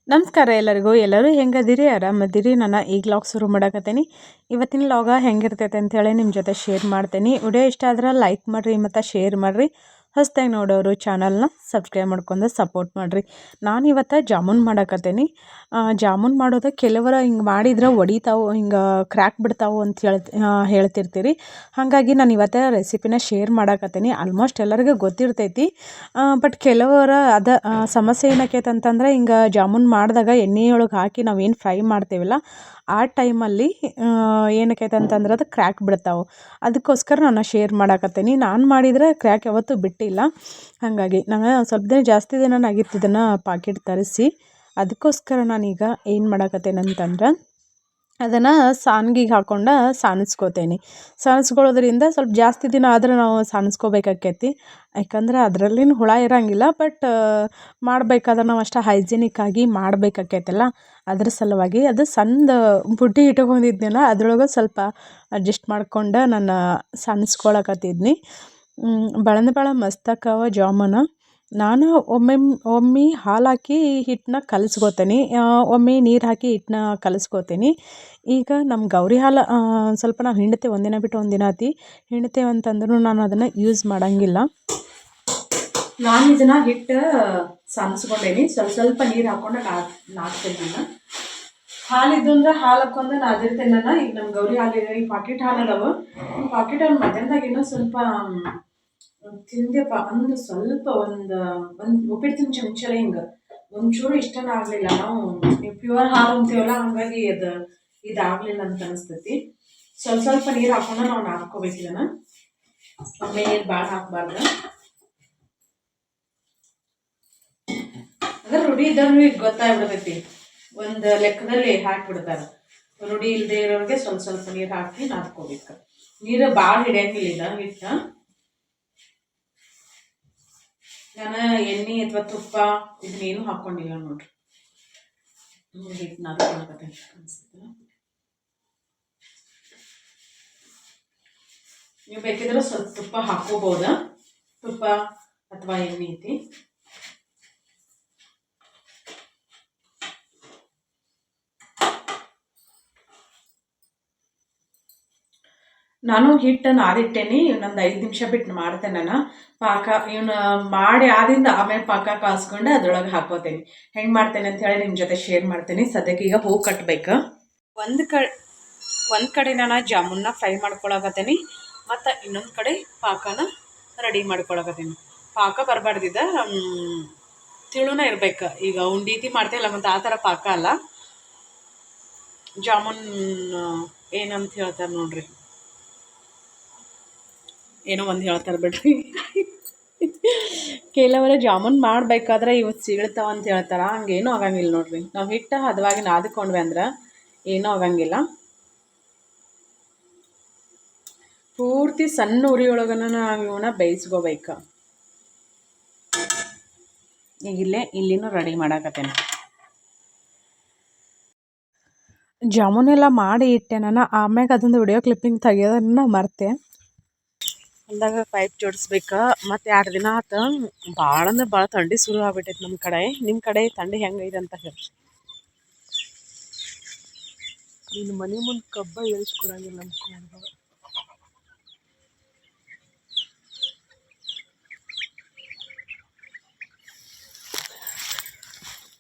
ನಮಸ್ಕಾರ ಎಲ್ಲರಿಗೂ. ಎಲ್ಲರೂ ಹೆಂಗದಿರಿ? ಆರಾಮದಿರಿ? ನಾನು ಈಗ ಲಾಗ್ ಶುರು ಮಾಡಕತ್ತೀನಿ. ಇವತ್ತಿನ ಲಾಗ ಹೆಂಗಿರ್ತೈತೆ ಅಂಥೇಳಿ ನಿಮ್ಮ ಜೊತೆ ಶೇರ್ ಮಾಡ್ತೀನಿ. ವಿಡಿಯೋ ಇಷ್ಟ ಆದ್ರೆ ಲೈಕ್ ಮಾಡಿರಿ ಮತ್ತು ಶೇರ್ ಮಾಡಿರಿ. ಹೊಸ್ದಾಗಿ ನೋಡೋರು ಚಾನಲ್ನ ಸಬ್ಸ್ಕ್ರೈಬ್ ಮಾಡ್ಕೊಂಡು ಸಪೋರ್ಟ್ ಮಾಡಿರಿ. ನಾನು ಇವತ್ತು ಜಾಮೂನ್ ಮಾಡಕತ್ತೀನಿ. ಜಾಮೂನ್ ಮಾಡೋದು ಕೆಲವರು ಹಿಂಗೆ ಮಾಡಿದ್ರೆ ಒಡಿತಾವು, ಹಿಂಗೆ ಕ್ರ್ಯಾಕ್ ಬಿಡ್ತಾವು ಅಂತ ಹೇಳ್ತಿರ್ತೀರಿ. ಹಾಗಾಗಿ ನಾನು ಇವತ್ತು ರೆಸಿಪಿನ ಶೇರ್ ಮಾಡಕತ್ತೀನಿ. ಆಲ್ಮೋಸ್ಟ್ ಎಲ್ಲರಿಗೂ ಗೊತ್ತಿರ್ತೈತಿ. ಬಟ್ ಕೆಲವರ ಸಮಸ್ಯೆ ಏನಕ್ಕೈತೆ ಅಂತಂದರೆ, ಹಿಂಗೆ ಜಾಮೂನ್ ಮಾಡಿದಾಗ ಎಣ್ಣೆಯೊಳಗೆ ಹಾಕಿ ನಾವೇನು ಫ್ರೈ ಮಾಡ್ತೀವಲ್ಲ ಆ ಟೈಮಲ್ಲಿ ಏನಕ್ಕೈತೆ ಅಂತಂದ್ರೆ ಅದು ಕ್ರ್ಯಾಕ್ ಬಿಡ್ತಾವೆ. ಅದಕ್ಕೋಸ್ಕರ ನಾನು ಶೇರ್ ಮಾಡಕತ್ತೀನಿ. ನಾನು ಮಾಡಿದರೆ ಕ್ರ್ಯಾಕ್ ಯಾವತ್ತೂ ಬಿಟ್ಟಿಲ್ಲ. ಹಾಗಾಗಿ ನಾನು ಸ್ವಲ್ಪ ದಿನ ಜಾಸ್ತಿ ದಿನ ಆಗಿತ್ತು ಇದನ್ನು ಪಾಕೆಟ್ ತರಿಸಿ. ಅದಕ್ಕೋಸ್ಕರ ನಾನೀಗ ಏನು ಮಾಡಕತ್ತೇನೆ ಅಂತಂದ್ರೆ, ಅದನ್ನು ಸಾನ್ಗಿಗೆ ಹಾಕ್ಕೊಂಡು ಸಾನಿಸ್ಕೋತೇನೆ. ಸಾನಿಸ್ಕೊಳ್ಳೋದ್ರಿಂದ ಸ್ವಲ್ಪ ಜಾಸ್ತಿ ದಿನ ಆದ್ರೆ ನಾವು ಸಾನಿಸ್ಕೋಬೇಕಾಕೈತಿ. ಯಾಕಂದ್ರೆ ಅದರಲ್ಲಿನ ಹುಳ ಇರೋಂಗಿಲ್ಲ. ಬಟ್ ಮಾಡಬೇಕಾದ್ರೆ ನಾವು ಅಷ್ಟು ಹೈಜಿನಿಕ್ಕಾಗಿ ಮಾಡಬೇಕಾಕೈತಲ್ಲ, ಅದ್ರ ಸಲುವಾಗಿ ಅದು ಸಣ್ಣ ಬುಡ್ಡಿ ಇಟ್ಕೊಂಡಿದ್ನಲ್ಲ ಅದ್ರೊಳಗೆ ಸ್ವಲ್ಪ ಅಡ್ಜಸ್ಟ್ ಮಾಡ್ಕೊಂಡು ನಾನು ಸಾನಿಸ್ಕೊಳಕತ್ತಿದ್ನಿ. ಭಾಳ ಮಸ್ತಾಕವ ಜಾಮೂನು. ನಾನು ಒಮ್ಮೆ ಹಾಲು ಹಾಕಿ ಹಿಟ್ಟನ್ನ ಕಲಿಸ್ಕೋತೀನಿ, ಒಮ್ಮೆ ನೀರು ಹಾಕಿ ಹಿಟ್ಟನ್ನ ಕಲಿಸ್ಕೋತೀನಿ. ಈಗ ನಮ್ಮ ಗೌರಿ ಹಾಲು ಸ್ವಲ್ಪ ನಾವು ಹಿಂಡ್ತೇವೆ, ಒಂದಿನ ಬಿಟ್ಟು ಒಂದಿನ ಆತಿ ಹಿಂಡ್ತೇವೆ ಅಂತಂದ್ರೂ ನಾನು ಅದನ್ನು ಯೂಸ್ ಮಾಡೋಂಗಿಲ್ಲ. ನಾನು ಇದನ್ನು ಹಿಟ್ಟು ಸಾನಿಸ್ಕೊಂಡೇನಿ. ಸ್ವಲ್ಪ ನೀರು ಹಾಕ್ಕೊಂಡು ನಾದ್ತೇನೆ. ನಾನು ಹಾಲಿದ್ದು ಅಂದ್ರೆ ಹಾಲು ಹಾಕ್ಕೊಂಡು ನಾದಿರ್ತೇನೆ. ನಾನು ಈಗ ನಮ್ಮ ಗೌರಿ ಹಾಲು ಈ ಪಾಕೆಟ್ ಹಾಲು ಅದಾವ. ಪಾಕೆಟ್ ಹಾಲು ಮಧ್ಯಾಹ್ನದಾಗ ಇನ್ನೂ ಸ್ವಲ್ಪ ತಿಂದೆಪ್ಪ ಅಂದ್ರೆ ಸ್ವಲ್ಪ ಒಂದು ಉಪ್ಪಿಟ್ಟು ಚಮಚಲ ಹಿಂಗೆ ಒಂಚೂರು ಇಷ್ಟನೇ ಆಗಲಿಲ್ಲ. ನಾವು ಪ್ಯೂರ್ ಹಾಲು ಅಂತೀವಲ್ಲ, ಹಾಗಾಗಿ ಇದಾಗಲಿಲ್ಲ ಅಂತ ಅನಿಸ್ತೈತಿ. ಸ್ವಲ್ಪ ನೀರು ಹಾಕೊಂಡು ನಾವು ನಾದ್ಕೋಬೇಕು. ಇದನ್ನು ಒಮ್ಮೆ ನೀರು ಭಾಳ ಹಾಕಬಾರ್ದು. ಅದ್ರ ರೂಢಿ ಇದ್ದವ್ರು ಈಗ ಗೊತ್ತಾಗ್ಬಿಡ್ತೈತಿ. ಒಂದು ಲೆಕ್ಕದಲ್ಲಿ ಹಾಕಿಬಿಡ್ತಾರೆ. ರೂಢಿ ಇಲ್ಲದೆ ಇರೋರಿಗೆ ಸ್ವಲ್ಪ ನೀರು ಹಾಕಿ ನಾದ್ಕೋಬೇಕು. ನೀರು ಭಾಳ ಹಿಡಿಯಂಗಿಲ್ಲ ಹಿಟ್ಟು. ನಾನು ಎಣ್ಣೆ ಅಥವಾ ತುಪ್ಪ ಇದನ್ನೇನು ಹಾಕ್ಕೊಂಡಿಲ್ಲ ನೋಡ್ರಿ. ಹಿಟ್ಟು ನಾದ್ಕೊಳಕತ್ತೀನಿ ಅನ್ಸುತ್ತೆ. ನೀವು ಬೇಕಿದ್ರೆ ಸ್ವಲ್ಪ ತುಪ್ಪ ಹಾಕೋಬೋದ, ತುಪ್ಪ ಅಥವಾ ಎಣ್ಣೆ ಐತಿ. ನಾನು ಹಿಟ್ಟು ನಾದಿಟ್ಟೇನಿ. ಇನ್ನೊಂದು 5 ನಿಮಿಷ ಬಿಟ್ಟು ಮಾಡ್ತೇನೆ. ನಾನು ಪಾಕ ಇವನ್ನ ಮಾಡಿ ಆದಿಂದ ಆಮೇಲೆ ಪಾಕ ಕಾಸ್ಕೊಂಡು ಅದ್ರೊಳಗೆ ಹಾಕೋತೇನೆ. ಹೆಂಗೆ ಮಾಡ್ತೇನೆ ಅಂತ ಹೇಳಿ ನಿಮ್ಮ ಜೊತೆ ಶೇರ್ ಮಾಡ್ತೇನೆ. ಸದ್ಯಕ್ಕೆ ಈಗ ಹೂ ಕಟ್ಟಬೇಕು. ಒಂದು ಕಡೆ ನಾನು ಜಾಮೂನ್ನ ಫ್ರೈ ಮಾಡ್ಕೊಳಕತ್ತೀನಿ ಮತ್ತು ಇನ್ನೊಂದು ಕಡೆ ಪಾಕನ ರೆಡಿ ಮಾಡ್ಕೊಳಕತ್ತೀನಿ. ಪಾಕ ಬರಬಾರ್ದಿದ್ದ ತಿಳುನ ಇರ್ಬೇಕು. ಈಗ ಉಂಡೀತಿ ಮಾಡ್ತೇವಲ್ಲ ಮತ್ತು ಆ ಥರ ಪಾಕ ಅಲ್ಲ. ಜಾಮೂನ್ ಏನಂತ ಹೇಳ್ತಾರೆ ನೋಡ್ರಿ, ಏನೋ ಒಂದು ಹೇಳ್ತಾರೆ ಬಿಡ್ರಿ. ಕೆಲವರು ಜಾಮೂನ್ ಮಾಡಬೇಕಾದ್ರೆ ಇವು ಸೀಳ್ತಾವ ಅಂತ ಹೇಳ್ತಾರೆ. ಹಂಗೇನೂ ಆಗಂಗಿಲ್ಲ ನೋಡ್ರಿ. ನಾವು ಹಿಟ್ಟು ಹದವಾಗಿ ನಾದ್ಕೊಂಡ್ವಿ ಅಂದ್ರೆ ಏನೂ ಆಗಂಗಿಲ್ಲ. ಪೂರ್ತಿ ಸಣ್ಣ ಉರಿಯೊಳಗನ ನಾವು ಇವನ್ನ ಬೇಯಿಸ್ಕೋಬೇಕು. ಈಗ ಇಲ್ಲಿನೂ ರೆಡಿ ಮಾಡಾಕತ್ತೇನೆ. ಜಾಮೂನೆಲ್ಲ ಮಾಡಿ ಇಟ್ಟೆ ನಾನು. ಆಮ್ಯಾಗ ಅದೊಂದು ವಿಡಿಯೋ ಕ್ಲಿಪ್ಪಿಂಗ್ ತೆಗಿಯೋದನ್ನ ಮರ್ತೆ. ಅಂದಾಗ ಪೈಪ್ ಜೋಡಿಸ್ಬೇಕು. ಮತ್ತು 2 ದಿನ ಆತು. ಭಾಳ ಅಂದ್ರೆ ಭಾಳ ಥಂಡಿ ಶುರು ಆಗ್ಬಿಟ್ಟೈತೆ ನಮ್ಮ ಕಡೆ. ನಿಮ್ಮ ಕಡೆ ಥಂಡಿ ಹೆಂಗೈತೆ ಅಂತ ಹೇಳಿ. ನಿನ್ನ ಮನೆ ಮುಂದೆ ಕಬ್ಬ ಏರಿಸ್ಕೊಡಂಗಿಲ್ಲ ನಮ್ಮ.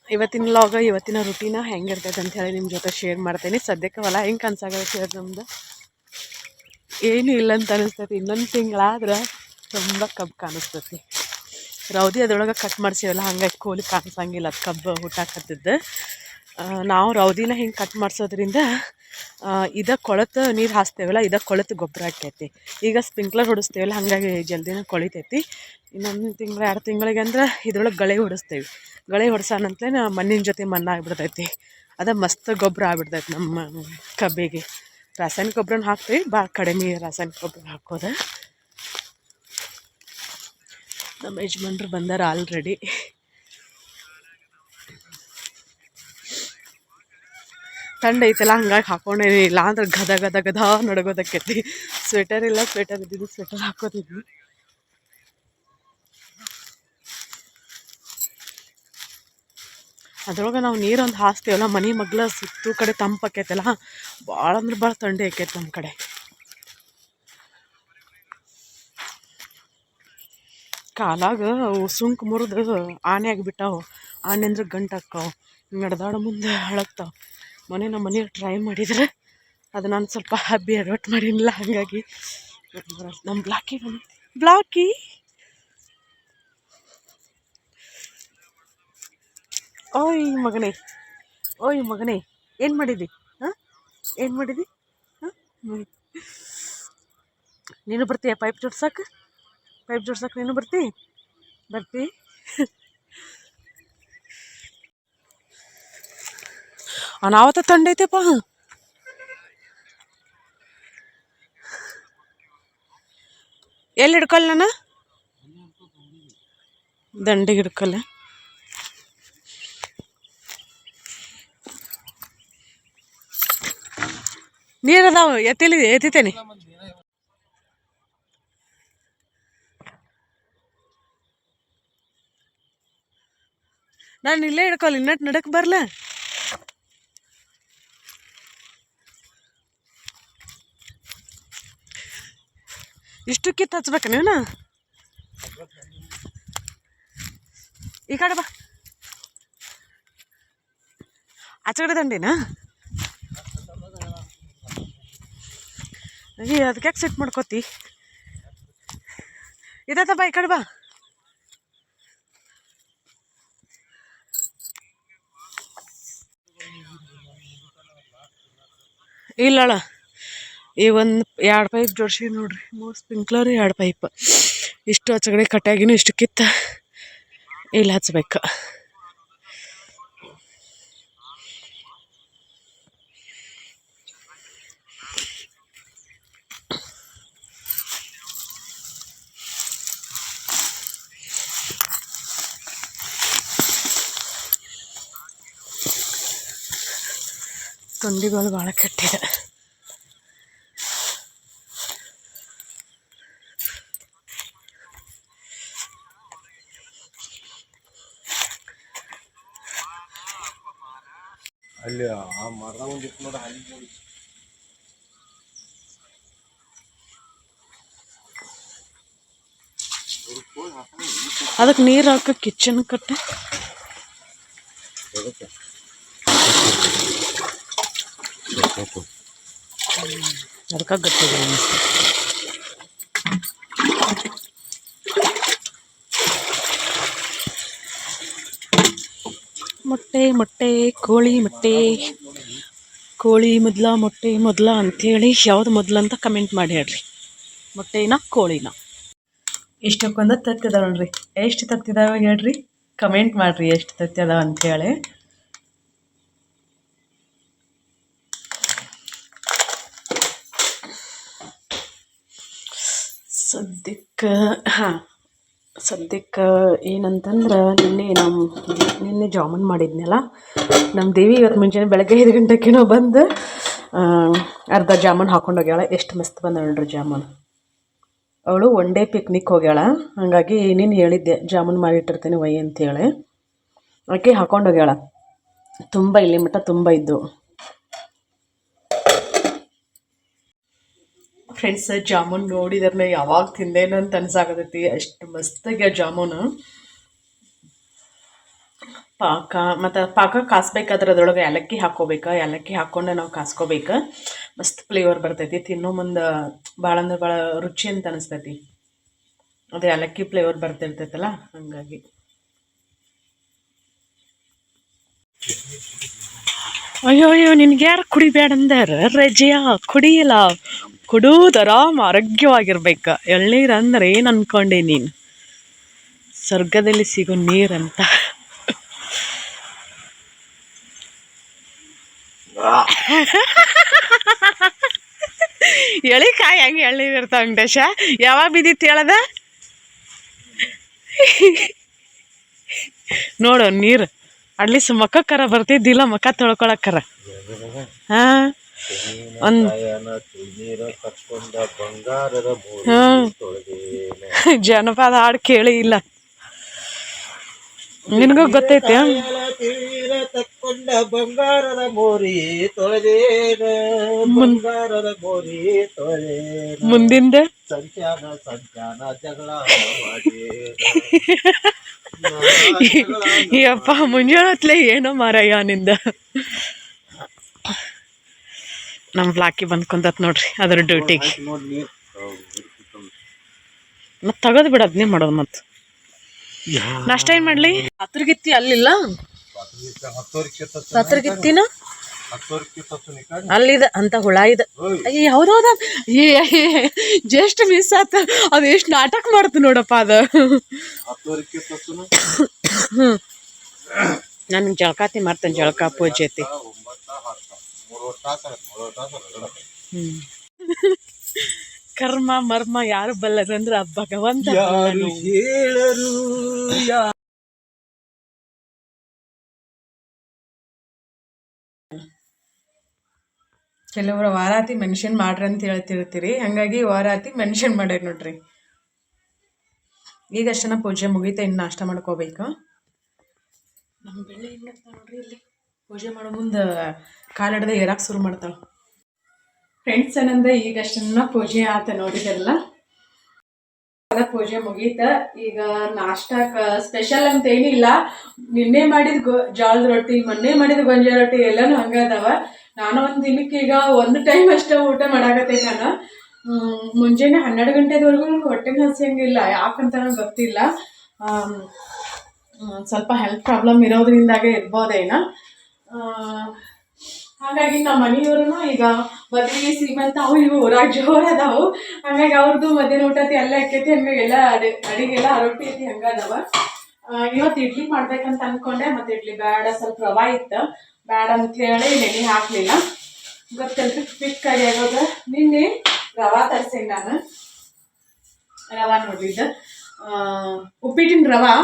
ಇವತ್ತಿನ ಲಾಗ, ಇವತ್ತಿನ ರುಟೀನ ಹೆಂಗಿರ್ತೈತೆ ಅಂತ ಹೇಳಿ ನಿಮ್ಮ ಜೊತೆ ಶೇರ್ ಮಾಡ್ತೀನಿ. ಸದ್ಯಕ್ಕೆ ಹೊಲ ಹೆಂಗೆ ಕನ್ಸಾಗತ್ತೆ ನಮ್ದು ಏನೂ ಇಲ್ಲ ಅಂತ ಅನಿಸ್ತೈತಿ. ಇನ್ನೊಂದು ತಿಂಗಳಾದ್ರೆ ತುಂಬ ಕಬ್ಬು ಕಾಣಿಸ್ತೈತಿ. ರೌದಿ ಅದ್ರೊಳಗೆ ಕಟ್ ಮಾಡಿಸಿವಲ್ಲ, ಹಂಗಾಗಿ ಕೋಲಿ ಕಾಣಿಸಂಗಿಲ್ಲ. ಅದು ಕಬ್ಬು ಹುಟ್ಟಾಕತ್ತಿದ್ದು. ನಾವು ರೌದಿನ ಹಿಂಗೆ ಕಟ್ ಮಾಡಿಸೋದ್ರಿಂದ ಕೊಳೆತು ನೀರು ಹಾಸ್ತೇವಲ್ಲ, ಕೊಳೆತು ಗೊಬ್ಬರ ಆಕೈತಿ. ಈಗ ಸ್ಪ್ರಿಂಕ್ಲರ್ ಹೊಡಿಸ್ತೇವಲ್ಲ, ಹಾಗಾಗಿ ಜಲ್ದಿನ ಕೊಳಿತೈತಿ. ಇನ್ನೊಂದು ತಿಂಗಳು 2 ತಿಂಗಳಿಗೆ ಅಂದ್ರೆ ಇದ್ರೊಳಗೆ ಗಳೆ ಹೊಡಿಸ್ತೇವೆ. ಗಳೆ ಹೊಡ್ಸೋಣಂತಲೇ ಮಣ್ಣಿನ ಜೊತೆ ಮಣ್ಣಾಗ್ಬಿಡ್ತೈತಿ. ಅದು ಮಸ್ತ್ ಗೊಬ್ಬರ ಆಗ್ಬಿಡ್ತೈತಿ ನಮ್ಮ ಕಬ್ಬಿಗೆ. ರಾಸಾಯನಿಕ ಗೊಬ್ಬರನ ಹಾಕ್ತೀವಿ, ಭಾಳ ಕಡಿಮೆ ರಾಸಾಯನಿಕ ಗೊಬ್ಬರ ಹಾಕೋದು. ನಮ್ಮ ಯಜಮಾನ್ರು ಬಂದಾರ ಆಲ್ರೆಡಿ. ಥಂಡ್ ಐತಲ್ಲ, ಹಂಗಾಗಿ ಹಾಕೊಂಡೇನಿ. ಇಲ್ಲ ಅಂದ್ರೆ ಗದ ನಡಗೋದಕ್ಕೈತಿ. ಸ್ವೆಟರ್ ಇಲ್ಲ, ಸ್ವೆಟರ್ ಇದ್ದಿದ್ದು ಸ್ವೆಟರ್ ಹಾಕೋತಿದ್ವಿ. ಅದ್ರೊಳಗೆ ನಾವು ನೀರೊಂದು ಹಾಸ್ತೀವಲ್ಲ ಮನೆ ಮಗ್ಲ ಸುತ್ತು ಕಡೆ ತಂಪು ಆಕೈತಲ್ಲ, ಭಾಳ ಅಂದ್ರೆ ಭಾಳ ಥಂಡಿ ಆಕೈತೆ ನಮ್ಮ ಕಡೆ. ಕಾಲಾಗ ಅವು ಸುಂಕು ಮುರಿದು ಆನೆ ಆಗಿಬಿಟ್ಟಾವು. ಆನೆ ಅಂದ್ರೆ ಗಂಟು ಹಾಕ್ಕಾವು, ನಡೆದಾಡ ಮುಂದೆ ಹಳಕ್ತಾವೆ. ನಮ್ಮ ಮನೆಯವ್ರು ಟ್ರೈ ಮಾಡಿದ್ರೆ ಅದು ನಾನು ಸ್ವಲ್ಪ ಹಬ್ಬಿ ಅಡವಟ್ ಮಾಡಿನಿಲ್ಲ, ಹಾಗಾಗಿ ನಮ್ಮ ಬ್ಲಾಕಿ ಓಯ್ ಮಗನೇ ಏನು ಮಾಡಿದಿ? ಹಾಂ, ಏನು ಮಾಡಿದಿ? ಹಾಂ, ನೀನು ಬರ್ತೀಯ ಪೈಪ್ ಜೋಡ್ಸಕ್ಕೆ ನೀನು ಬರ್ತಿ? ಅನಾವತ್ತ ತಂಡೈತೆಪ್ಪ. ಎಲ್ಲಿ ಹಿಡ್ಕೊಲ್ಲ ನಾನು? ದಂಡಿಗೆ ಹಿಡ್ಕೊಲ್ಲ. ನೀರದಾವ, ಎತ್ತಿತೇನೆ. ನಾನು ಇಲ್ಲೇ ಹಿಡ್ಕೊಲ್ಲ, ಇನ್ನಟ್ ನಡಕ್ ಬರ್ಲ. ಇಷ್ಟು ಕಿತ್ತು ಹಚ್ಬೇಕ ನೀವನ? ಈ ಕಡೆ ಬಾ, ಆಚೆ ದಂಡಿನ. ಅದಕ್ಕೆ ಸೆಟ್ ಮಾಡ್ಕೋತಿ. ಇದಾತ ಬಾ, ಈ ಕಡೆ ಬಾ. ಇಲ್ಲಳ, ಈ ಒಂದು 2 ಪೈಪ್ ಜೋಡಿಸಿ ನೋಡ್ರಿ, 3 ಸ್ಪ್ರಿಂಕ್ಲರ್ 2 ಪೈಪ್. ಇಷ್ಟು ಆಚೆಗಡೆ ಕಟ್ಟಾಗಿನೂ ಇಷ್ಟು ಕಿತ್ತ ಇಲ್ಲಿ ಹಚ್ಬೇಕು. ತೊಂಡಿಗಳು ಭಾಳ ಕೆಟ್ಟಿದೆ. ಅಲ್ಲಿ ಆ ಮರದ ಒಂದಿತ್ತು ನೋಡಿ, ಅಲ್ಲಿ ನೋಡಿ. ಅದಕ್ಕೆ ನೀರು ಹಾಕ ಕಿಚನ್ ಕಟ್ಟ. ಅದಕ್ಕೆ ಗಟ್ಟಿದೆ ಅನಿಸ್ತು. ಮೊಟ್ಟೆ ಕೋಳಿ ಮೊಟ್ಟೆ ಮೊದಲ ಅಂಥೇಳಿ ಯಾವ್ದು ಮೊದಲು ಅಂತ ಕಮೆಂಟ್ ಮಾಡಿ ಹೇಳ್ರಿ. ಮೊಟ್ಟೆನ ಕೋಳಿನ? ಇಷ್ಟಕ್ಕೊಂದು ತತ್ತಿದಾವ ನೋಡ್ರಿ. ಎಷ್ಟು ತತ್ತಿದಾವ ಹೇಳ್ರಿ, ಕಮೆಂಟ್ ಮಾಡಿರಿ ಎಷ್ಟು ತತ್ತಿ ಅದಾವ ಅಂಥೇಳಿ. ಸದ್ಯಕ್ಕೆ ಏನಂತಂದ್ರೆ ನಿನ್ನೆ ಜಾಮೂನ್ ಮಾಡಿದ್ನಲ್ಲ ನಮ್ಮ ದೇವಿ. ಇವತ್ತು ಮುಂಜಾನೆ ಬೆಳಗ್ಗೆ 5 ಗಂಟೆಗೇನೋ ಬಂದು ಅರ್ಧ ಜಾಮೂನ್ ಹಾಕೊಂಡು ಹೋಗ್ಯಾಳ. ಎಷ್ಟು ಮಸ್ತ್ ಬಂದ ನೋಡ್ರಿ ಜಾಮೂನ್. ಅವಳು ಒನ್ ಡೇ ಪಿಕ್ನಿಕ್ ಹೋಗ್ಯಾಳ, ಹಾಗಾಗಿ ನೀನು ಹೇಳಿದ್ದೆ ಜಾಮೂನ್ ಮಾಡಿಟ್ಟಿರ್ತೀನಿ ಒಯ್ಯಿ ಅಂತೇಳಿ. ಆಕೆ ಹಾಕೊಂಡು ಹೋಗ್ಯಾಳ. ತುಂಬ ಇಲ್ಲಿ ಮಟ್ಟ ತುಂಬ ಇದ್ದು ಫ್ರೆಂಡ್ಸ್. ಜಾಮೂನ್ ನೋಡಿದ್ರೆ ಯಾವಾಗ ತಿಂದೇನು ಅಂತ ಅನ್ಸಾಕತೈತಿ, ಅಷ್ಟು ಮಸ್ತಾಗ್ಯ ಜಾಮೂನು. ಪಾಕ ಕಾಸ್ಬೇಕಾದ್ರೆ ಅದ್ರೊಳಗೆ ಏಲಕ್ಕಿ ಹಾಕ್ಕೋಬೇಕು. ಏಲಕ್ಕಿ ಹಾಕ್ಕೊಂಡು ನಾವು ಕಾಸ್ಕೋಬೇಕು. ಮಸ್ತ್ ಫ್ಲೇವರ್ ಬರ್ತೈತಿ. ತಿನ್ನೋ ಮುಂದೆ ಭಾಳ ಅಂದ್ರೆ ಭಾಳ ರುಚಿ ಅಂತ ಅನಿಸ್ತೈತಿ. ಅದು ಏಲಕ್ಕಿ ಫ್ಲೇವರ್ ಬರ್ತಿರ್ತೈತಲ್ಲ, ಹಾಗಾಗಿ. ಅಯ್ಯೋ ನಿನ್ಗೆ ಯಾರು ಕುಡಿಬೇಡ ಅಂದಾರ? ರಜೆಯ ಕುಡಿಯಲ್ಲ, ಕುಡುವುದರ ಆರೋಗ್ಯವಾಗಿರ್ಬೇಕು. ಎಳ್ನೀರು ಅಂದ್ರೆ ಏನು ಅನ್ಕೊಂಡೆ ನೀನು? ಸ್ವರ್ಗದಲ್ಲಿ ಸಿಗೋ ನೀರಂತ. ಎಳಿಕಾಯಿ ಹೆಂಗೆ ಎಳ್ನೀರು ಇರ್ತಾವ ವೆಂಕಟೇಶ? ಯಾವಾಗ ಬಿದ್ದಿತ್ತು ಹೇಳದ? ನೋಡು ನೀರು ಅಟ್ಲೀಸ್ಟ್ ಮಕ್ಕಕ್ಕರ ಬರ್ತಿದ್ದಿಲ್ಲ, ಮಕ್ಕ ತೊಳ್ಕೊಳಕ್ಕರ. ಜನಪದ ಹಾಡು ಕೇಳಿ ಇಲ್ಲ. ನಿನಗೂ ಗೊತ್ತೈತೆ ತೀರ ತಕ್ಕೊಂಡ ಬಂಗಾರದ ಮೋರಿ ತೊಳೆದೇನ ಬಂಗಾರದ ಮೋರಿ ತೊಳೆದೇನ ಮುಂದಿಂದ ಸಂಚಾನ ಸಂಚಾನ ಜಗಳ ಮಾಡೇನ ಯಪ್ಪ ಮುಂಜಾನತ್ಲೆ ಏನೋ ಮಾರಯ್ಯ ನಿಂದ ನಮ್ಮ ಬ್ಲಾಕಿ ಬಂದ್ ಕುಂತತ್ ನೋಡ್ರಿ ಅದ್ರ ಡ್ಯೂಟಿಗೆ ಮತ್ತೆ ತಗೋದು ಬಿಡ ಅದನ್ನೇ ಮಾಡೋದು ಮತ್ತೆ ನಾಷ್ಟ ಏನು ಮಾಡಲಿ ಹತ್ರಗಿತ್ತಿ ಅಲ್ಲಿಲ್ಲ ಹತ್ರಗಿತ್ತಿನ ಅಲ್ಲಿದ ಅಂತ ಹುಳ ಇದೆ ಅಯ್ಯ ಯಾವ್ದೌದ ಜಸ್ಟ್ ಮಿಸ್ ಆತ ಅದು ಎಷ್ಟು ನಾಟಕ ಮಾಡ್ತು ನೋಡಪ್ಪ ಅದು ಹ್ಞೂ ನನಗೆ ಜಳಕಾತಿ ಮಾಡ್ತೇನೆ ಜಳಕ ಪೂಜೆ ಐತಿ ಹ್ಞೂ ಕರ್ಮ ಮರ್ಮ ಯಾರು ಬಲ್ಲದಂದ್ರ ಭಗವಂತ ಹೇಳರು ಕೆಲವರು ವಾರಾತಿ ಮೆನ್ಷನ್ ಮಾಡ್ರಿ ಅಂತ ಹೇಳ್ತಿರ್ತೀರಿ ಹಂಗಾಗಿ ವಾರಾತಿ ಮೆನ್ಷನ್ ಮಾಡ್ಯಾರ ನೋಡ್ರಿ ಈಗಷ್ಟನ ಪೂಜೆ ಮುಗೀತಾ ಇನ್ನು ನಾಷ್ಟ ಮಾಡ್ಕೋಬೇಕು ನಮ್ಮ ಬೆಳ್ಳಿ ಹೆಂಗೆ ನೋಡ್ರಿ ಇಲ್ಲಿ ಪೂಜೆ ಮಾಡೋ ಮುಂದೆ ಕಾಲಿಡ್ದೆ ಏರಾಕ್ ಶುರು ಮಾಡ್ತಾಳೆ ಫ್ರೆಂಡ್ಸ್ ಏನಂದ್ರೆ ಈಗಷ್ಟನ್ನ ಪೂಜೆ ಆತ ನೋಡಿದೆಲ್ಲ ಅದ ಪೂಜೆ ಮುಗೀತ ಈಗ ನಾಷ್ಟಕ್ಕ ಸ್ಪೆಷಲ್ ಅಂತ ಏನಿಲ್ಲ ನಿನ್ನೆ ಮಾಡಿದ ಜೋಳದ ರೊಟ್ಟಿ ಮೊನ್ನೆ ಮಾಡಿದ ಗೊಂಜಾಳ ರೊಟ್ಟಿ ಎಲ್ಲಾನು ಹಂಗದಾವ ನಾನು ಒಂದು ದಿನಕ್ಕೆ ಈಗ ಒಂದು ಟೈಮ್ ಅಷ್ಟೇ ಊಟ ಮಾಡಾಕತ್ತೆ ನಾನು ಮುಂಜಾನೆ 12 ಗಂಟೆವರೆಗೂ ನಂಗೆ ಹೊಟ್ಟೆನ ಹಸಿಯಂಗಿಲ್ಲ ಯಾಕಂತ ನಂಗೆ ಗೊತ್ತಿಲ್ಲ ಸ್ವಲ್ಪ ಹೆಲ್ತ್ ಪ್ರಾಬ್ಲಮ್ ಇರೋದ್ರಿಂದಾಗೆ ಇರ್ಬೋದೇನೋ ಹಾಗಾಗಿ ನಮ್ಮ ಮನೆಯವ್ರು ಈಗ ಮದುವೆ ಸೀಮಂತ ಅವು ಇವು ಊರಾಗ ಜೋರು ಅದಾವು ಹಂಗಾಗಿ ಅವ್ರದ್ದು ಮಧ್ಯಾಹ್ನ ಊಟತಿ ಎಲ್ಲ ಆಕೈತಿ ಹಂಗಾಗೆಲ್ಲ ಅಡಿಗೆಲ್ಲ ರೊಟ್ಟಿ ಐತಿ ಹಂಗದವ ಇವತ್ತು ಇಡ್ಲಿ ಮಾಡ್ಬೇಕಂತ ಅನ್ಕೊಂಡೆ ಮತ್ತೆ ಇಡ್ಲಿ ಬೇಡ ಸ್ವಲ್ಪ ರವಾ ಇತ್ತು ಬೇಡ ಅಂತ ಹೇಳಿ ನೆನೆ ಹಾಕ್ಲಿಲ್ಲ ಗೊತ್ತಲ್ರಿ ಕ್ವಿಕ್ ಆಗಿ ಆಗೋದು ನಿನ್ನೆ ರವಾ ತರಿಸೇನಿ ನಾನು ರವಾ ನೋಡಿದ್ದು ಉಪ್ಪಿಟ್ಟಿನ ರವಾ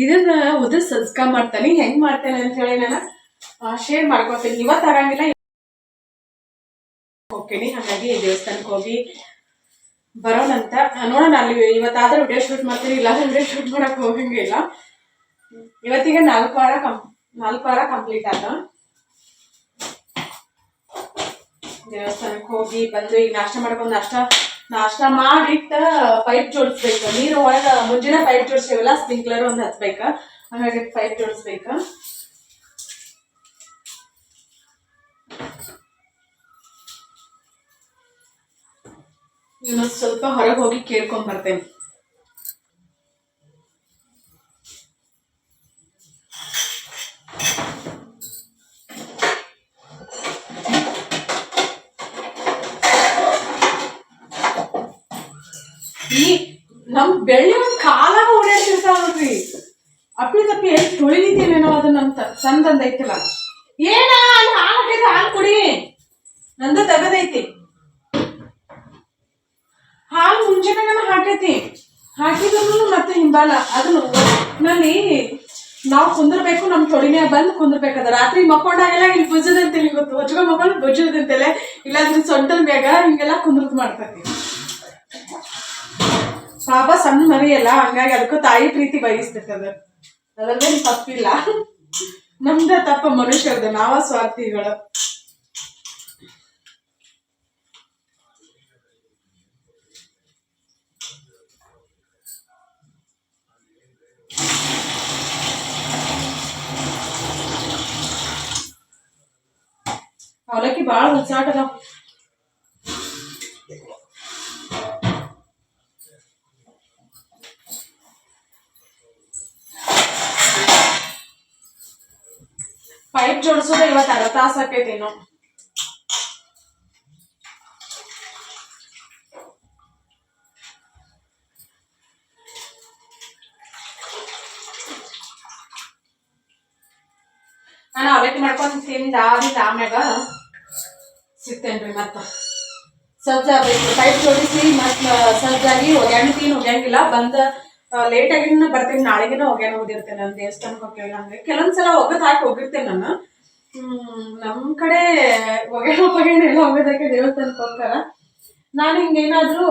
ಇದನ್ನ ಉದ್ರ ಸಜ್ಕ ಮಾಡ್ತಾನೆ ಹೆಂಗ್ ಮಾಡ್ತೇನೆ ಅಂತ ಹೇಳಿ ನಾನು ಶೇರ್ ಮಾಡ್ಕೊತೀನಿ ಇವತ್ತು ಆಗಂಗಿಲ್ಲ ಹೋಗ್ತೀನಿ ಹಾಗಾಗಿ ದೇವಸ್ಥಾನಕ್ಕೆ ಹೋಗಿ ಬರೋಣಂತ ನೋಡೋಣ ಅಲ್ಲಿ ಇವತ್ತಾದ್ರೆ ವಿಡಿಯೋ ಶೂಟ್ ಮಾಡ್ತೀನಿ ಇಲ್ಲ ವಿಡಿಯೋ ಶೂಟ್ ಮಾಡಕ್ ಹೋಗಂಗಿಲ್ಲ ಇವತ್ತಿಗೆ 4 ವಾರ ಕಂಪ್ಲೀಟ್ ಆದ ದೇವಸ್ಥಾನಕ್ಕೆ ಹೋಗಿ ಬಂದು ಈಗ ನಾಷ್ಟ ಮಾಡ್ಕೊಂಡು ನಾಷ್ಟ ಮಾಡಿಟ್ಟ ಪೈಪ್ ಜೋಡಿಸ್ಬೇಕು ನೀರು ಒಳಗೆ ಮುಂಜಾನೆ ಪೈಪ್ ಜೋಡಿಸ್ತೀವಲ್ಲ ಸ್ಪ್ರಿಂಕ್ಲರ್ ಒಂದು ಹಚ್ಬೇಕು ಹಾಗಾಗಿ ಪೈಪ್ ಜೋಡಿಸ್ಬೇಕು ಇನ್ನೊಂದು ಸ್ವಲ್ಪ ಹೊರಗೆ ಹೋಗಿ ಕೇಳ್ಕೊಂಡ್ ಬರ್ತೇನೆ ಈ ನಮ್ ಬೆಳ್ಳಿ ಒಂದ್ ಕಾಲಾಗ ಓಡಾಡ್ತಿರ್ತಾವ ನೋಡ್ರಿ ಅಪ್ಪಿ ತಪ್ಪಿ ಎಲ್ಲಿ ತೊಳಿದಿದ್ದೇನೇನೋ ಅದನ್ನಂತ ಚಂದಂದ ಐತಿಲ್ಲ ಏನ ಅಲ್ಲಿ ಹಾಲು ಕುಡಿ ನಂದ ತಗದೈತಿ ಹಾಲು ಮುಂಚೆನೆ ನಾನು ಹಾಕಿದ್ರು ಮತ್ತೆ ಹಿಂಬಾಲ ಅದನ್ನು ನಲ್ಲಿ ನಾವು ಕುಂದಿರ್ಬೇಕು ನಮ್ ತೊಳಿನೇ ಬಂದು ಕುಂದಿರ್ಬೇಕದ ರಾತ್ರಿ ಮಕ್ಕೊಂಡಾಗೆಲ್ಲ ಇಲ್ಲಿ ಭುಜದಂತೆಲ್ಲ ಗೊತ್ತು ಹೊಚ್ಕೊಂಡ್ ಮಕ್ಕಳು ಭುಜದಂತೆಲ್ಲ ಇಲ್ಲಾಂದ್ರೆ ಸೊಂಟದ ಮ್ಯಾಗ ಹಿಂಗೆಲ್ಲ ಕುಂದ್ರದ್ ಮಾಡ್ತತಿ ಪಾಪ ಸಣ್ಣ ಮರಿಯಲ್ಲ ಹಂಗಾಗಿ ಅದಕ್ಕೂ ತಾಯಿ ಪ್ರೀತಿ ಬಯಸ್ತದ ಅದರಲ್ಲೇನು ತಪ್ಪಿಲ್ಲ ನಮ್ದ ತಪ್ಪ ಮನುಷ್ಯರ್ದು ನಾವ ಸ್ವಾರ್ಥಿಗಳು ಅವಲಕ್ಕಿ ಬಾಳ ಹುಚ್ಚಾಟದ ಪೈಪ್ ಜೋಡಿಸೋದ ಇವತ್ತು ಅರ್ಧ ತಾಸು ಆಕೈತಿ ಇನ್ನು ನಾನು ಅವಲಕ್ಕಿ ಮಾಡ್ಕೊಂಡು ತಿಂದಾದಿಂದ ಆಮ್ಯಾಗ ಸಿಗ್ತೇನ್ರಿ ಮತ್ತ ಸಜ್ಜಾಗಬೇಕು ಪೈಪ್ ಜೋಡಿಸಿ ಮತ್ತ ಸಜ್ಜಾಗಿ ಒಗ್ಯಾಂಗಿಲ್ಲ ಬಂದ ಲೇಟ್ ಆಗಿನ ಬರ್ತೀನಿ ನಾಳೆಗಿನ ಒಗ್ಯಾನ ಹೋಗಿರ್ತೇನೆ ನಾನು ದೇವಸ್ಥಾನಕ್ಕೆ ಹೋಗ್ತೇವೆ ಹಂಗೆ ಕೆಲವೊಂದ್ಸಲ ಒಗದ್ ಹಾಕಿ ಹೋಗಿರ್ತೇನೆ ನಾನು ನಮ್ ಕಡೆ ಒಗ್ಯಾನ ಎಲ್ಲ ಹೋಗೋದಕ್ಕೆ ದೇವಸ್ಥಾನಕ್ಕೆ ಹೋಗ್ತಾರ ನಾನು ಹಿಂಗೇನಾದ್ರೂ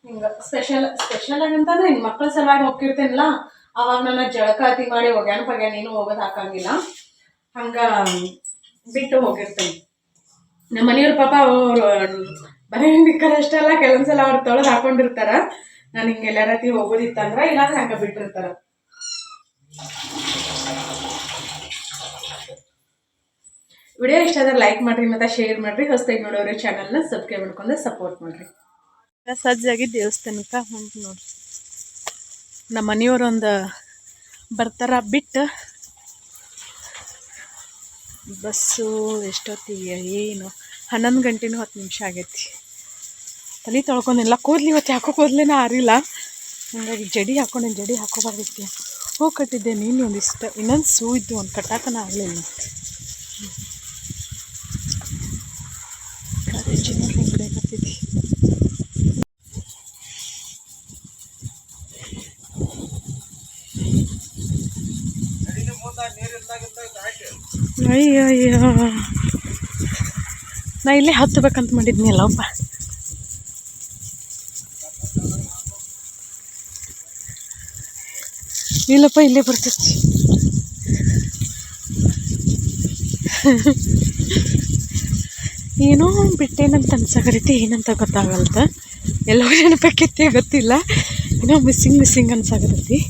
ಹಿಂಗ ಸ್ಪೆಷಲ್ ಆಗಂತಂದ್ರೆ ಹಿಂಗ್ ಮಕ್ಕಳ ಸಲುವಾಗಿ ಹೋಗಿರ್ತೇನಲ್ಲ ಅವಾಗ ನನ್ನ ಜಳಕಾತಿ ಮಾಡಿ ಒಗ್ಯಾನ ಪಗ್ಯಾನ ಏನು ಹೋಗೋದು ಹಾಕಂಗಿಲ್ಲ, ಹಂಗ ಬಿಟ್ಟು ಹೋಗಿರ್ತೇನೆ. ನಮ್ಮ ಮನೆಯವ್ರ ಪಾಪ ಅವರು ಬರೀ ನಿಕ್ಕರ್ ಅಷ್ಟೆಲ್ಲ ಕೆಲವೊಂದ್ಸಲ ಅವ್ರು ತೊಳೆದು ಹಾಕೊಂಡಿರ್ತಾರ. ನಾನು ಹಿಂಗೆಲ್ಲ ರಾತಿ ಹೋಗೋದಿತ್ತಂದ್ರ ಇಲ್ಲಾಂದ್ರೆ ಹಂಗ ಬಿಟ್ಟಿರ್ತಾರ. ವಿಡಿಯೋ ಇಷ್ಟ ಆದ್ರೆ ಲೈಕ್ ಮಾಡ್ರಿ ಮತ್ತೆ ಶೇರ್ ಮಾಡ್ರಿ. ಹೊಸದಾಗಿ ನೋಡೋರು ಚಾನಲ್ನ ಸಬ್ಸ್ಕ್ರೈಬ್ ಮಾಡ್ಕೊಂಡು ಸಪೋರ್ಟ್ ಮಾಡ್ರಿ. ಸಜ್ಜಾಗಿ ದೇವಸ್ಥಾನಕ್ಕೆ ಹೊಂಟು ನೋಡ್ರಿ. ನಮ್ಮ ಮನೆಯವ್ರೊಂದು ಬರ್ತಾರ ಬಿಟ್ಟು ಬಸ್ಸು ಎಷ್ಟೊತ್ತಿಗೆ ಏನು 11 ಗಂಟೆನೂ 10 ನಿಮಿಷ ಆಗೈತಿ. ತಲೆ ತೊಳ್ಕೊಂಡಿಲ್ಲ, ಕೂದಲು ಇವತ್ತು ಯಾಕೋ ಕೂದಲೇನ ಆರಿಲ್ಲ, ಹಾಗಾಗಿ ಜಡಿ ಹಾಕೋಬಾರ್ದೈತಿ. ಹೋಗಿ ಕಟ್ಟಿದ್ದೆ ನೀನು ಒಂದಿಷ್ಟು, ಇನ್ನೊಂದು ಸೂ ಇದ್ದು ಒಂದು ಕಟ್ಟಾಕನ ಆಗಲಿಲ್ಲ. ಕಾಲೇಜಿನ ಹೆಂಗಡೆ ಕಟ್ಟಿದ್ದಿ. ಅಯ್ಯೋ ಅಯ್ಯೋ, ನಾ ಇಲ್ಲೇ ಹತ್ತಬೇಕಂತ ಮಾಡಿದ್ನಲ್ಲಪ್ಪ. ಇಲ್ಲಪ್ಪ ಇಲ್ಲೇ ಬರ್ತೈತಿ. ಏನೋ ಬಿಟ್ಟೇನಂತ ಅನ್ಸಾಕತೈತಿ, ಏನಂತ ಗೊತ್ತಾಗಲ್ತ. ಎಲ್ಲೋ ನೆನಪಕ್ಕೈತಿ ಗೊತ್ತಿಲ್ಲ, ಏನೋ ಮಿಸ್ಸಿಂಗ್ ಅನ್ಸಾಕತೈತಿ.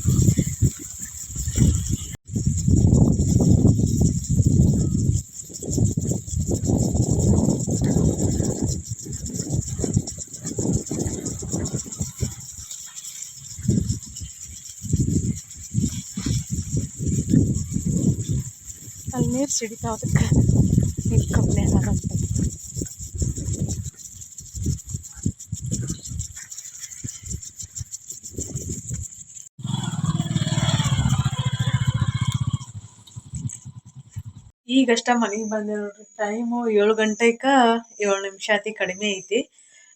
ಅಲ್ಲಿ ನೀರು ಸಿಡಿತಾವ, ಅದಕ್ಕೆ ನೀರು ಕಮ್ಮಿ ಆಗಂತ. ಈಗಷ್ಟ ಮನೆಗೆ ಬಂದೆ ನೋಡ್ರಿ. ಟೈಮು 7 ಗಂಟೆಗೆ 7 ನಿಮಿಷ ಅತಿ ಕಡಿಮೆ ಐತಿ.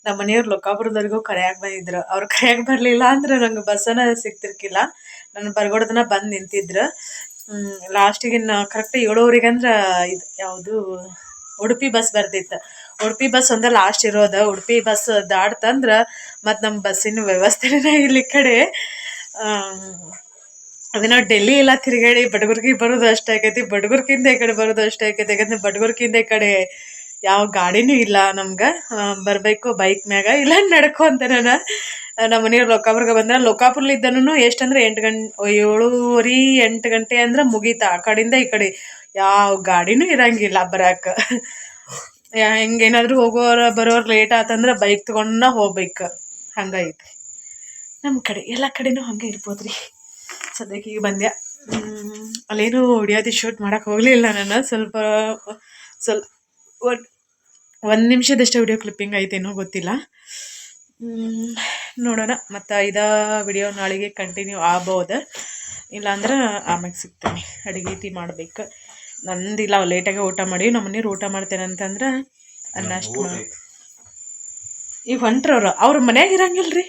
ನಮ್ಮ ಮನೆಯವ್ರು ಲೋಕಾಪುರದವರೆಗೂ ಕರೆಯಾಗಿ ಬಂದಿದ್ರು. ಅವ್ರು ಕರೆಯಾಗಿ ಬರಲಿಲ್ಲ ಅಂದ್ರೆ ನಂಗೆ ಬಸ್ಸನ್ನ ಸಿಗ್ತಿರ್ಕಿಲ್ಲ. ನನ್ನ ಬರ್ಗೋಡ್ದನ ಬಂದು ನಿಂತಿದ್ರು. ಲಾಸ್ಟಿಗೆ ಕರೆಕ್ಟ್ 7:15 ಅಂದ್ರೆ ಇದು ಯಾವುದು ಉಡುಪಿ ಬಸ್ ಬರ್ತಿತ್ತು. ಉಡುಪಿ ಬಸ್ ಒಂದೇ ಲಾಸ್ಟ್ ಇರೋದು. ಉಡುಪಿ ಬಸ್ ದಾಟ್ತಂದ್ರೆ ಮತ್ತು ನಮ್ಮ ಬಸ್ಸಿನ ವ್ಯವಸ್ಥೆನೇ ಇಲ್ಲಿ ಕಡೆ ಅದನ್ನ ಡೆಲ್ಲಿ ಎಲ್ಲ ತಿರುಗಾಡಿ ಬಡಗುರ್ಗಿ ಬರೋದು ಅಷ್ಟೇ ಆಕೈತಿ. ಬಡಗುರ್ಕಿಂದ ಈ ಕಡೆ ಬರೋದು ಅಷ್ಟೇ ಆಕೈತಿ. ಯಾಕಂದ್ರೆ ಬಡಗುರ್ಕಿಂದ ಈ ಕಡೆ ಯಾವ ಗಾಡಿನೂ ಇಲ್ಲ ನಮ್ಗೆ. ಬರಬೇಕು ಬೈಕ್ ಮ್ಯಾಗ, ಇಲ್ಲ ನಡ್ಕೊಂತ. ನಮ್ಮ ಮನೆಯವ್ರು ಲೋಕಾಪುರ್ಗೆ ಬಂದ್ರೆ ಲೋಕಾಪುರ್ಲಿದ್ದನು ಎಷ್ಟಂದ್ರೆ 7:30 8 ಗಂಟೆ ಅಂದ್ರೆ ಮುಗೀತಾ. ಆ ಕಡೆಯಿಂದ ಈ ಕಡೆ ಯಾವ ಗಾಡಿನೂ ಇರಂಗಿಲ್ಲ ಬರಾಕ. ಹೆಂಗೇನಾದ್ರೂ ಹೋಗೋರು ಬರೋರು ಲೇಟ್ ಆತಂದ್ರೆ ಬೈಕ್ ತೊಗೊಂಡ ಹೋಗ್ಬೇಕು, ಹಂಗೈತಿ ನಮ್ಮ ಕಡೆ. ಎಲ್ಲ ಕಡೆನೂ ಹಂಗೆ ಇರ್ಬೋದ್ರಿ. ಸದ್ಯಕ್ಕೆ ಈಗ ಬಂದ್ಯಾ. ಅಲ್ಲೇನು ಹೊಡಿಯೋದು ಶೂಟ್ ಮಾಡೋಕೆ ಹೋಗಲಿಲ್ಲ ನಾನು. ಸ್ವಲ್ಪ 1 ನಿಮಿಷದಷ್ಟು ವಿಡಿಯೋ ಕ್ಲಿಪ್ಪಿಂಗ್ ಐತೇನೋ ಗೊತ್ತಿಲ್ಲ. ನೋಡೋಣ, ಮತ್ತು ಇದೇ ವಿಡಿಯೋ ನಾಳೆಗೆ ಕಂಟಿನ್ಯೂ ಆಗ್ಬೋದು. ಇಲ್ಲಾಂದ್ರೆ ಆಮ್ಯಾಗ ಸಿಗ್ತೇನೆ. ಅಡುಗೆ ಮಾಡ್ಬೇಕು. ನಂದಿಲ್ಲ, ಲೇಟಾಗೆ ಊಟ ಮಾಡಿ ನಮ್ಮ ಮನೆಯವ್ರು ಊಟ ಮಾಡ್ತೇನೆ ಅಂತಂದ್ರೆ ಅನ್ನಷ್ಟು ಈಗ ಹೊಂಟ್ರವ್ರು. ಅವ್ರ ಮನ್ಯಾಗ ಇರಂಗಿಲ್ಲ ರೀ.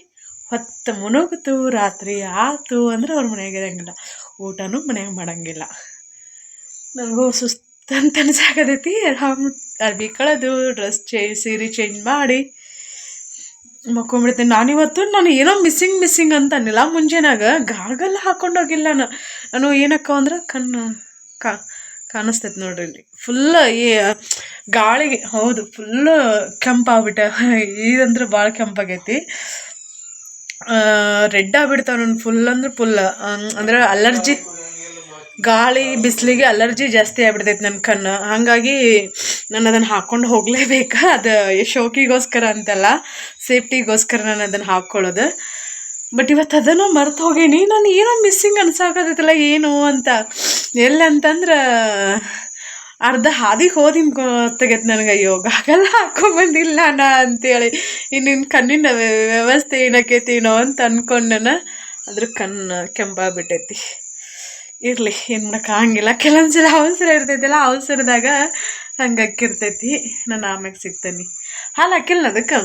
ಹೊತ್ತು ಮುನುಗ್ತು ರಾತ್ರಿ ಆಯ್ತು ಅಂದ್ರೆ ಅವ್ರ ಮನೆಯಾಗ ಇರಂಗಿಲ್ಲ. ಊಟನೂ ಮನ್ಯಾಗ ಮಾಡಂಗಿಲ್ಲ. ನನಗೂ ಸುಸ್ತಂತ ಅನ್ಸಾಕತೈತಿ. ಅರ್ಬಿ ಕಳೆದು ಡ್ರೆಸ್ ಸೀರೆ ಚೇಂಜ್ ಮಾಡಿ ಮಕ್ಕೊಂಬಿಡ್ತೀನಿ. ನಾನು ಏನೋ ಮಿಸ್ಸಿಂಗ್ ಅಂತ ಅನ್ನಿಲ್ಲ. ಮುಂಜಾನಾಗ ಗಾಗಲ್ಲ ಹಾಕೊಂಡೋಗಿಲ್ಲ ನಾನು. ಏನಕ್ಕ ಅಂದ್ರೆ ಕಾಣಿಸ್ತೈತೆ ನೋಡ್ರಿ ಇಲ್ಲಿ ಫುಲ್ ಈ ಗಾಳಿಗೆ. ಹೌದು, ಫುಲ್ಲು ಕೆಂಪಾಗ್ಬಿಟ್ಟ. ಇದಂದ್ರೆ ಭಾಳ ಕೆಂಪಾಗೈತಿ. ರೆಡ್ ಆಗ್ಬಿಡ್ತಾವ ನಾನು. ಫುಲ್ ಅಂದ್ರೆ ಫುಲ್ ಅಂದ್ರೆ ಅಲರ್ಜಿ, ಗಾಳಿ ಬಿಸಿಲಿಗೆ ಅಲರ್ಜಿ ಜಾಸ್ತಿ ಆಗ್ಬಿಡ್ತೈತೆ ನನ್ನ ಕಣ್ಣು. ಹಾಗಾಗಿ ನಾನು ಅದನ್ನು ಹಾಕ್ಕೊಂಡು ಹೋಗಲೇಬೇಕು. ಅದು ಶೋಕಿಗೋಸ್ಕರ ಅಂತಲ್ಲ, ಸೇಫ್ಟಿಗೋಸ್ಕರ ನಾನು ಅದನ್ನು ಹಾಕ್ಕೊಳ್ಳೋದು. ಬಟ್ ಇವತ್ತು ಅದನ್ನು ಮರ್ತು ಹೋಗೀನಿ. ನಾನು ಏನೋ ಮಿಸ್ಸಿಂಗ್ ಅನ್ಸಾಕತ್ತೈತಲ್ಲ ಏನು ಅಂತ. ಎಲ್ಲಂತಂದ್ರೆ ಅರ್ಧ ಹಾದಿಗೆ ಹೋದಿನ ಗೊತ್ತಾಗೈತೆ ನನಗೆ. ಅಯ್ಯೋ ಗಾಗಲ್ಲ ಹಾಕೊಂಬಂದಿಲ್ಲ ನಾ ಅಂತೇಳಿ. ಇನ್ನಿನ್ನ ಕಣ್ಣಿನ ವ್ಯವಸ್ಥೆ ಏನಕ್ಕೈತೇನೋ ಅಂತ ಅಂದ್ಕೊಂಡು ನಾನು. ಅದ್ರ ಕಣ್ಣು ಕೆಂಪಾಗ್ಬಿಟ್ಟೈತಿ. ಇರಲಿ, ಏನು ಮಾಡೋಕ್ಕಾಗಂಗಿಲ್ಲ. ಕೆಲವೊಂದ್ಸಲ ಅವಸರ ಇರ್ತೈತಿಲ್ಲ, ಅವಸರದಾಗ ಹಂಗೆ ಅಕ್ಕಿರ್ತೈತಿ. ನಾನು ಆಮ್ಯಾಗ ಸಿಗ್ತೇನೆ. ಹಾಲು ಹಾಕಿಲ್ಲ ಅದಕ್ಕೆ.